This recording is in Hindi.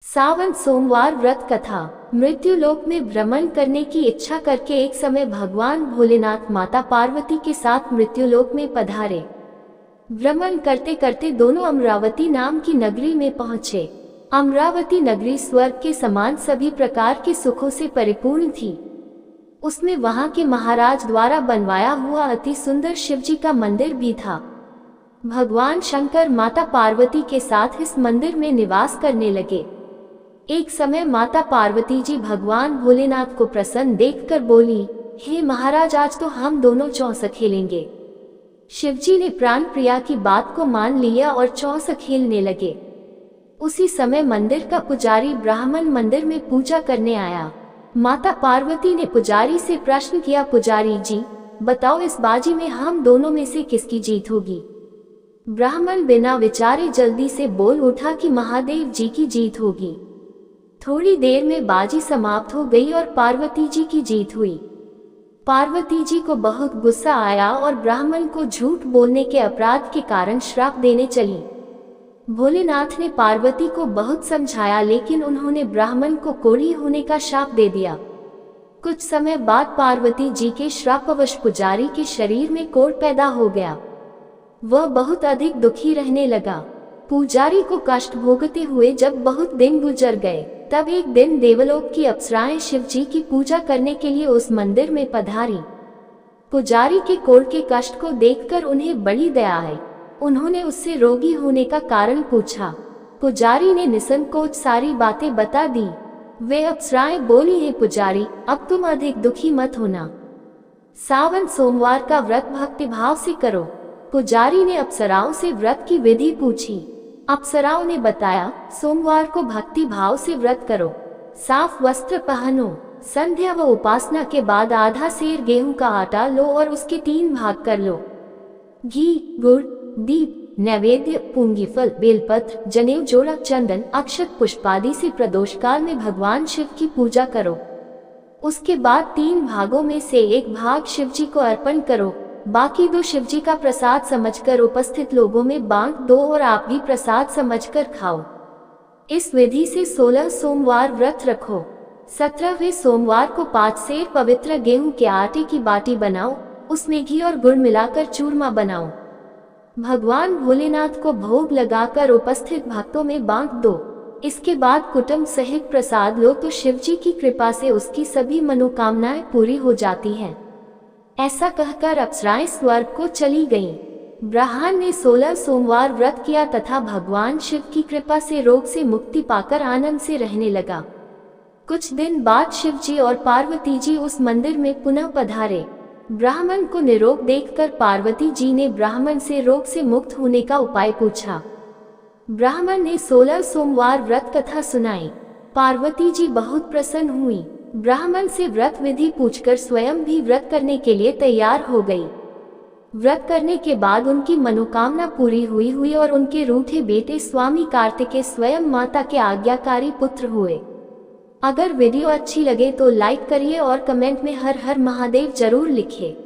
सावन सोमवार व्रत कथा। मृत्युलोक में भ्रमण करने की इच्छा करके एक समय भगवान भोलेनाथ माता पार्वती के साथ मृत्युलोक में पधारे। भ्रमण करते करते दोनों अमरावती नाम की नगरी में पहुंचे। अमरावती नगरी स्वर्ग के समान सभी प्रकार के सुखों से परिपूर्ण थी। उसमें वहां के महाराज द्वारा बनवाया हुआ अति सुंदर शिवजी का मंदिर भी था। भगवान शंकर माता पार्वती के साथ इस मंदिर में निवास करने लगे। एक समय माता पार्वती जी भगवान भोलेनाथ को प्रसन्न देखकर बोली, हे महाराज, आज तो हम दोनों चौसक खेलेंगे। शिवजी ने प्राण प्रिया की बात को मान लिया और चौसक खेलने लगे। उसी समय मंदिर का पुजारी ब्राह्मण मंदिर में पूजा करने आया। माता पार्वती ने पुजारी से प्रश्न किया, पुजारी जी बताओ, इस बाजी में हम दोनों में से किसकी जीत होगी? ब्राह्मण बिना विचारे जल्दी से बोल उठा कि महादेव जी की जीत होगी। थोड़ी देर में बाजी समाप्त हो गई और पार्वती जी की जीत हुई। पार्वती जी को बहुत गुस्सा आया और ब्राह्मण को झूठ बोलने के अपराध के कारण श्राप देने चली। भोलेनाथ ने पार्वती को बहुत समझाया, लेकिन उन्होंने ब्राह्मण को कोढ़ी होने का शाप दे दिया। कुछ समय बाद पार्वती जी के श्रापवश पुजारी के शरीर में कोढ़ पैदा हो गया। वह बहुत अधिक दुखी रहने लगा। पुजारी को कष्ट भोगते हुए जब बहुत दिन गुजर गए, तब एक दिन देवलोक की अप्सराएं शिवजी की पूजा करने के लिए उस मंदिर में पधारी। पुजारी के कोढ़ के कष्ट को देखकर उन्हें बड़ी दया आई। उन्होंने उससे रोगी होने का कारण पूछा। पुजारी ने निसंकोच सारी बातें बता दी। वे अप्सराएं बोली, हैं पुजारी, अब तुम अधिक दुखी मत होना। सावन सोमवार का व्रत भक्ति भाव से करो। पुजारी ने अप्सराओं से व्रत की विधि पूछी। अप्सराओं ने बताया, सोमवार को भक्ति भाव से व्रत करो, साफ वस्त्र पहनो, संध्या व उपासना के बाद आधा सेर गेहूं का आटा लो और उसके 3 भाग कर लो। घी, गुड़, दीप, नैवेद्य, पूंगी फल, बेलपत्र, जनेऊ, जोड़ा, चंदन, अक्षत, पुष्पादि से प्रदोष काल में भगवान शिव की पूजा करो। उसके बाद 3 भागों में से 1 भाग शिवजी को अर्पण करो। बाकी 2 शिवजी का प्रसाद समझकर उपस्थित लोगों में बांट दो और आप भी प्रसाद समझकर खाओ। इस विधि से 16 सोमवार व्रत रखो। 17वें सोमवार को 5 सेर पवित्र गेहूं के आटे की बाटी बनाओ, उसमें घी और गुड़ मिलाकर चूरमा बनाओ। भगवान भोलेनाथ को भोग लगाकर उपस्थित भक्तों में बांट दो। इसके बाद कुटुंब सहित प्रसाद लो तो शिवजी की कृपा से उसकी सभी मनोकामनाएं पूरी हो जाती हैं। ऐसा कहकर अप्सराएं स्वर्ग को चली गईं। ब्राह्मण ने 16 सोमवार व्रत किया तथा भगवान शिव की कृपा से रोग से मुक्ति पाकर आनंद से रहने लगा। कुछ दिन बाद शिवजी और पार्वती जी उस मंदिर में पुनः पधारे। ब्राह्मण को निरोग देखकर पार्वती जी ने ब्राह्मण से रोग से मुक्त होने का उपाय पूछा। ब्राह्मण ने 16 सोमवार व्रत कथा सुनाई। पार्वती जी बहुत प्रसन्न हुई। ब्राह्मण से व्रत विधि पूछकर स्वयं भी व्रत करने के लिए तैयार हो गई। व्रत करने के बाद उनकी मनोकामना पूरी हुई और उनके रूठे बेटे स्वामी कार्तिकेय स्वयं माता के आज्ञाकारी पुत्र हुए। अगर वीडियो अच्छी लगे तो लाइक करिए और कमेंट में हर हर महादेव जरूर लिखिए।